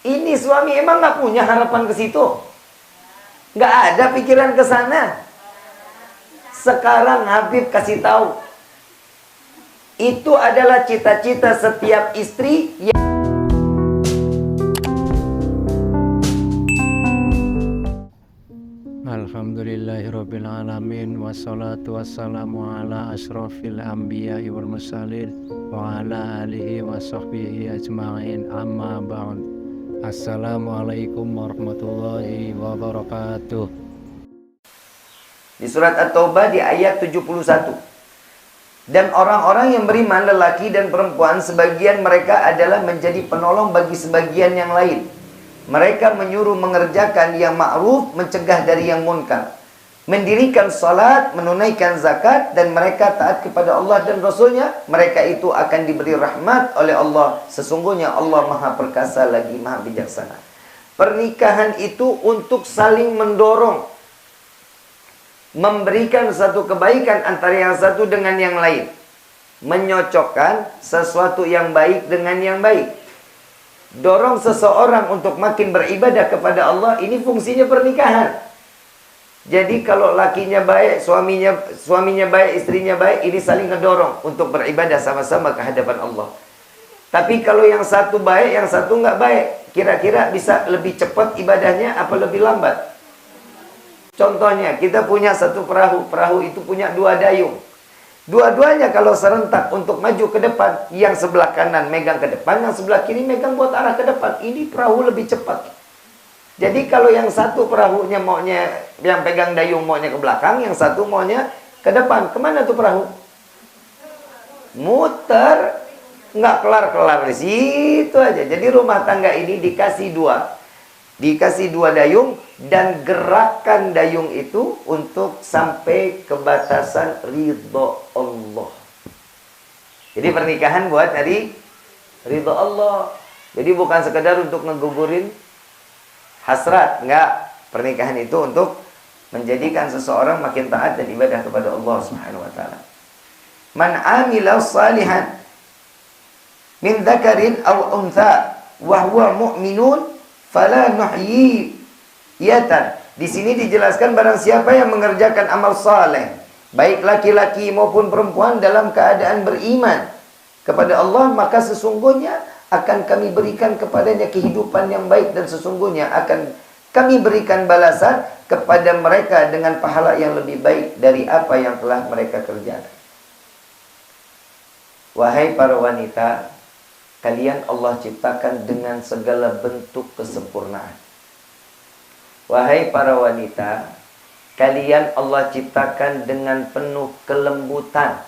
Ini suami emang nggak punya harapan ke situ? Nggak ada pikiran ke sana. Sekarang Habib kasih tahu. Itu adalah cita-cita setiap istri yang Alhamdulillahirabbil alamin wassalatu wassalamu ala asyrafil anbiya'i wal mursalin wa ala alihi wa sahbihi ajma'in, amma ba'd. Assalamualaikum warahmatullahi wabarakatuh. di surat At-Taubah di ayat 71. Dan orang-orang yang beriman, lelaki dan perempuan, sebagian mereka adalah menjadi penolong bagi sebagian yang lain. Mereka menyuruh mengerjakan yang ma'ruf, mencegah dari yang munkar, mendirikan salat, menunaikan zakat, dan mereka taat kepada Allah dan Rasulnya. Mereka itu akan diberi rahmat oleh Allah. Sesungguhnya Allah Maha Perkasa lagi Maha Bijaksana. Pernikahan itu untuk saling mendorong, memberikan satu kebaikan antara yang satu dengan yang lain, menyocokkan sesuatu yang baik dengan yang baik. Dorong seseorang untuk makin beribadah kepada Allah, ini fungsinya pernikahan. Jadi kalau lakinya baik, suaminya baik, istrinya baik, ini saling ngedorong untuk beribadah sama-sama ke hadapan Allah. Tapi kalau yang satu baik, yang satu nggak baik, kira-kira bisa lebih cepat ibadahnya apa lebih lambat? Contohnya, kita punya satu perahu. Perahu itu punya dua dayung. Dua-duanya kalau serentak untuk maju ke depan, yang sebelah kanan megang ke depan, yang sebelah kiri megang buat arah ke depan. Ini perahu lebih cepat. Jadi kalau yang satu perahunya maunya, yang pegang dayung maunya ke belakang, yang satu maunya ke depan, kemana tuh perahu? Muter. Nggak kelar-kelar di situ aja. Jadi rumah tangga ini dikasih dua dayung, dan gerakan dayung itu untuk sampai ke batasan ridho Allah. Jadi pernikahan buat dari ridho Allah. Jadi bukan sekedar untuk ngegugurin hasrat, enggak. Pernikahan itu untuk menjadikan seseorang makin taat dan ibadah kepada Allah Subhanahu wa taala. Man amila salihan min dzakarin aw untha wa huwa mu'minun fala nuhyiyatan. Di sini dijelaskan barang siapa yang mengerjakan amal saleh, baik laki-laki maupun perempuan, dalam keadaan beriman kepada Allah, maka sesungguhnya akan kami berikan kepadanya kehidupan yang baik, dan sesungguhnya akan kami berikan balasan kepada mereka dengan pahala yang lebih baik dari apa yang telah mereka kerjakan. Wahai para wanita, kalian Allah ciptakan dengan segala bentuk kesempurnaan. Wahai para wanita, kalian Allah ciptakan dengan penuh kelembutan.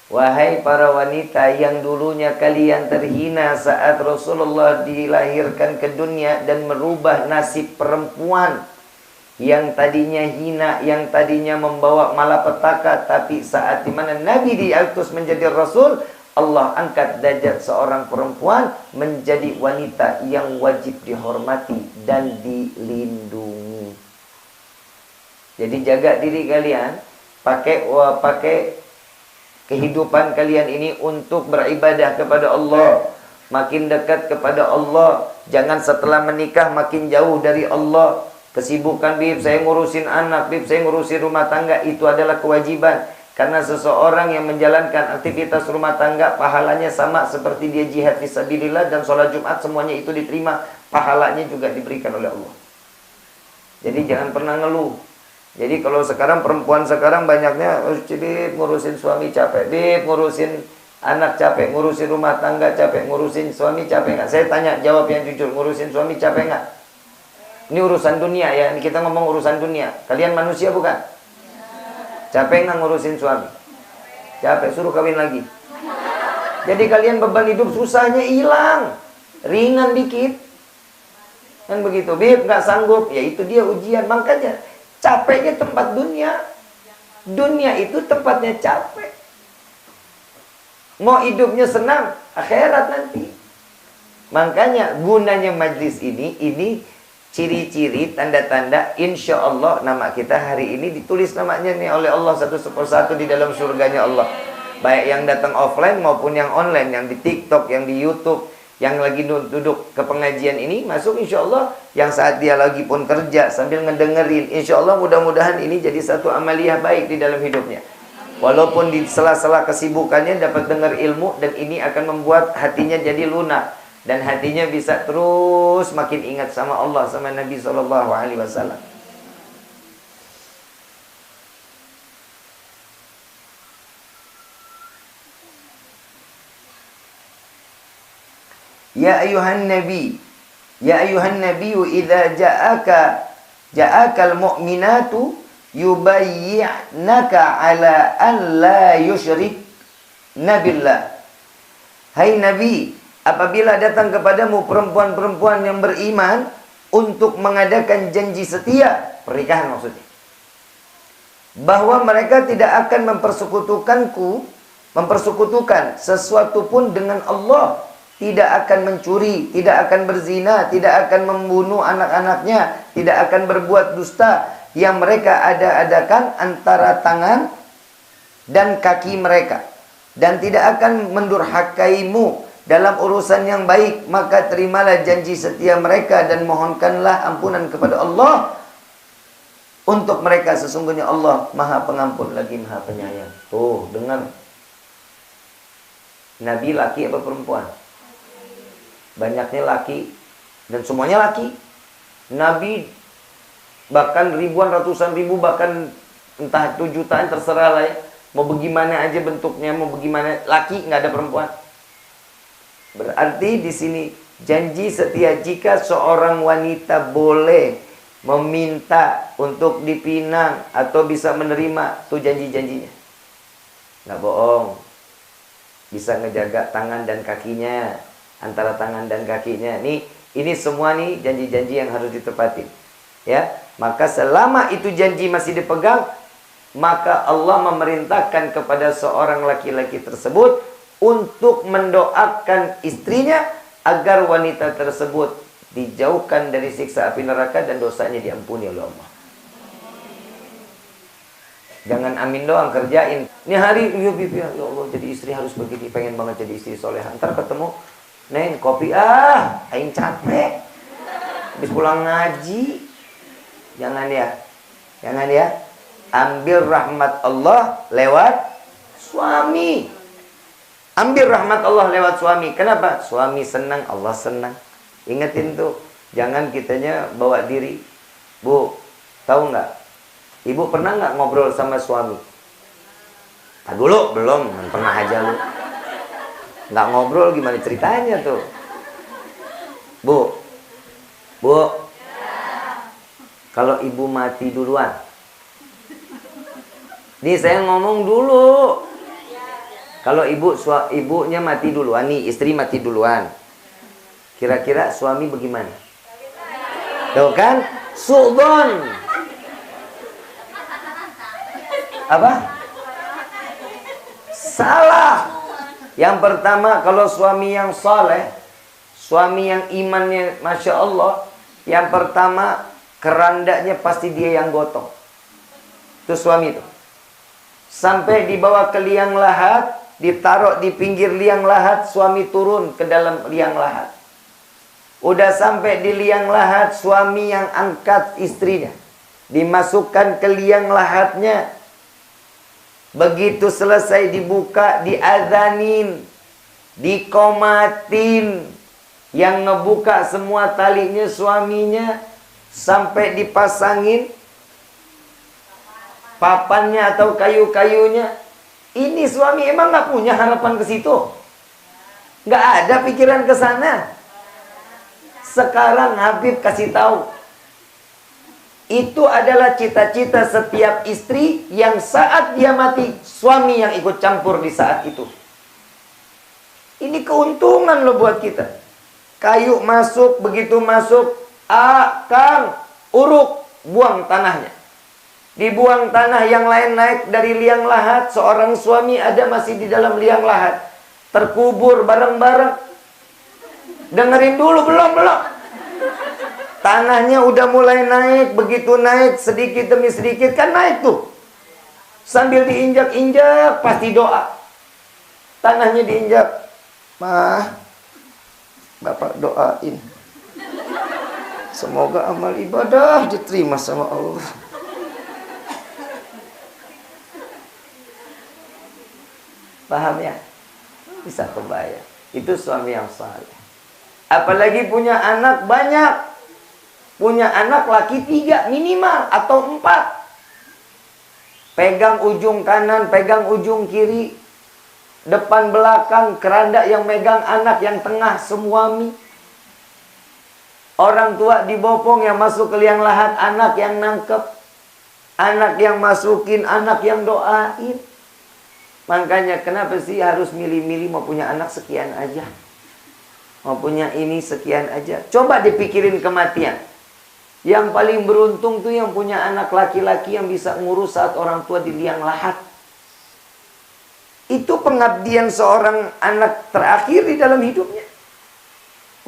Wahai para wanita yang dulunya kalian terhina saat Rasulullah dilahirkan ke dunia dan merubah nasib perempuan yang tadinya hina, yang tadinya membawa malapetaka, tapi saat dimana Nabi diutus menjadi Rasul, Allah angkat derajat seorang perempuan menjadi wanita yang wajib dihormati dan dilindungi. Jadi jaga diri kalian, pakai kehidupan kalian ini untuk beribadah kepada Allah, makin dekat kepada Allah. Jangan setelah menikah makin jauh dari Allah. Kesibukan, bib, saya ngurusin anak, bib, saya ngurusin rumah tangga, itu adalah kewajiban. Karena seseorang yang menjalankan aktivitas rumah tangga, pahalanya sama seperti dia jihad fisabilillah dan sholat Jumat, semuanya itu diterima. Pahalanya juga diberikan oleh Allah. Jadi jangan pernah ngeluh. Jadi kalau sekarang perempuan sekarang banyaknya, Bib, ngurusin suami capek, Bib, ngurusin anak capek, ngurusin rumah tangga capek, ngurusin suami capek nggak? Saya tanya, jawab yang jujur, ngurusin suami capek nggak? Ini urusan dunia ya, ini kita ngomong urusan dunia. Kalian manusia bukan? Capek nggak ngurusin suami? Capek, suruh kawin lagi. Jadi kalian beban hidup susahnya hilang, ringan dikit. Kan begitu, Bib, nggak sanggup, ya itu dia ujian. Makanya capeknya tempat dunia. Dunia itu tempatnya capek. Mau hidupnya senang, akhirat nanti. Makanya gunanya majlis ini ciri-ciri, tanda-tanda insya Allah nama kita hari ini ditulis namanya nih oleh Allah satu persatu di dalam surganya Allah. Baik yang datang offline maupun yang online, yang di TikTok, yang di YouTube, Yang lagi duduk ke pengajian ini masuk insya Allah. Yang saat dia lagi pun kerja sambil ngedengerin, insya Allah mudah-mudahan ini jadi satu amaliyah baik di dalam hidupnya. Walaupun di sela-sela kesibukannya dapat dengar ilmu, dan ini akan membuat hatinya jadi lunak, dan hatinya bisa terus makin ingat sama Allah, sama Nabi SAW. Ya ayuhan nabi, ya ayuhan nabiyyu idza ja'akal mu'minatu yubayyi'naka ala an la yusyrikna billah. Hai Nabi, apabila datang kepadamu perempuan-perempuan yang beriman untuk mengadakan janji setia, pernikahan maksudnya, bahwa mereka tidak akan mempersekutukan sesuatu pun dengan Allah, tidak akan mencuri, tidak akan berzina, tidak akan membunuh anak-anaknya, tidak akan berbuat dusta, yang mereka adakan antara tangan dan kaki mereka, dan tidak akan mendurhakaimu dalam urusan yang baik, maka terimalah janji setia mereka dan mohonkanlah ampunan kepada Allah untuk mereka, sesungguhnya Allah Maha Pengampun lagi Maha Penyayang. Tuh, dengar. Nabi laki apa perempuan? Banyaknya laki, dan semuanya laki. Nabi bahkan ribuan, ratusan ribu, bahkan entah itu jutaan, terserah lah ya. Mau bagaimana aja bentuknya, mau bagaimana, laki, nggak ada perempuan. Berarti di sini janji setia, jika seorang wanita boleh meminta untuk dipinang atau bisa menerima, tuh janji-janjinya. Nggak bohong. Bisa ngejaga tangan dan kakinya, antara tangan dan kakinya. Ini semua nih janji-janji yang harus ditepati. Ya, maka selama itu janji masih dipegang, maka Allah memerintahkan kepada seorang laki-laki tersebut untuk mendoakan istrinya agar wanita tersebut dijauhkan dari siksa api neraka dan dosanya diampuni oleh Allah. Jangan amin doang, kerjain. Ini hari, ya Allah, jadi istri harus begini, pengen banget jadi istri soleha. Ntar ketemu, Neng, kopi aing capek. Habis pulang ngaji. Jangan ya. Ambil rahmat Allah lewat suami. Ambil rahmat Allah lewat suami. Kenapa? Suami senang, Allah senang. Ingetin tuh, jangan kitanya bawa diri. Bu, tahu nggak? Ibu pernah nggak ngobrol sama suami? Dulu belum, pernah aja lu. Nggak ngobrol gimana ceritanya tuh? Bu, kalau ibu mati duluan, nih saya ngomong dulu. Kalau ibunya mati duluan nih, istri mati duluan, kira-kira suami bagaimana? Tuh kan, su'don. Apa? Salah. Yang pertama, kalau suami yang saleh, suami yang imannya Masya Allah, yang pertama kerandanya pasti dia yang gotong. Itu suami itu. Sampai dibawa ke liang lahat, ditaruh di pinggir liang lahat, suami turun ke dalam liang lahat. Udah sampai di liang lahat, suami yang angkat istrinya, dimasukkan ke liang lahatnya. Begitu selesai dibuka, diazanin, dikomatin. Yang ngebuka semua talinya suaminya, sampai dipasangin papannya atau kayu-kayunya. Ini suami emang gak punya harapan ke situ? Gak ada pikiran ke sana. Sekarang Habib kasih tahu, itu adalah cita-cita setiap istri, yang saat dia mati, suami yang ikut campur di saat itu. Ini keuntungan loh buat kita. Kayu masuk, begitu masuk, Kang, uruk, buang tanahnya. Dibuang tanah, yang lain naik dari liang lahat, seorang suami ada masih di dalam liang lahat. Terkubur bareng-bareng. Dengerin dulu, belum. Tanahnya udah mulai naik, begitu naik sedikit demi sedikit kan naik tuh. Sambil diinjak-injak pasti doa. Tanahnya diinjak. Mah, Bapak doain semoga amal ibadah diterima sama Allah. Paham ya? Bisa kebayang. Itu suami yang saleh. Apalagi punya anak banyak. Punya anak laki 3 minimal atau 4. Pegang ujung kanan, pegang ujung kiri. Depan belakang, keranda yang megang anak, yang tengah suami. Orang tua dibopong, yang masuk ke liang lahat anak yang nangkep. Anak yang masukin, anak yang doain. Makanya kenapa sih harus milih-milih mau punya anak sekian aja? Mau punya ini sekian aja. Coba dipikirin kematian. Yang paling beruntung tuh yang punya anak laki-laki yang bisa ngurus saat orang tua di liang lahat. Itu pengabdian seorang anak terakhir di dalam hidupnya.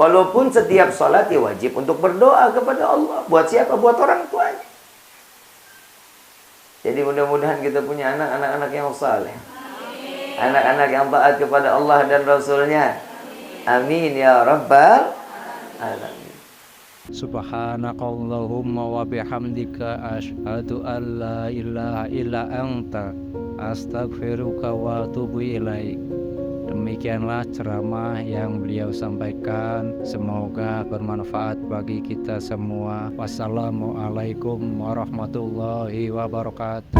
Walaupun setiap sholat ya wajib untuk berdoa kepada Allah. Buat siapa? Buat orang tuanya. Jadi mudah-mudahan kita punya anak-anak yang saleh. Anak-anak yang taat kepada Allah dan Rasulnya. Amin ya rabbal alamin. Subhanakallahumma wa bihamdika asyhadu an la ilaha illa anta astaghfiruka wa atubu ilaik. Demikianlah ceramah yang beliau sampaikan. Semoga bermanfaat bagi kita semua. Wassalamualaikum warahmatullahi wabarakatuh.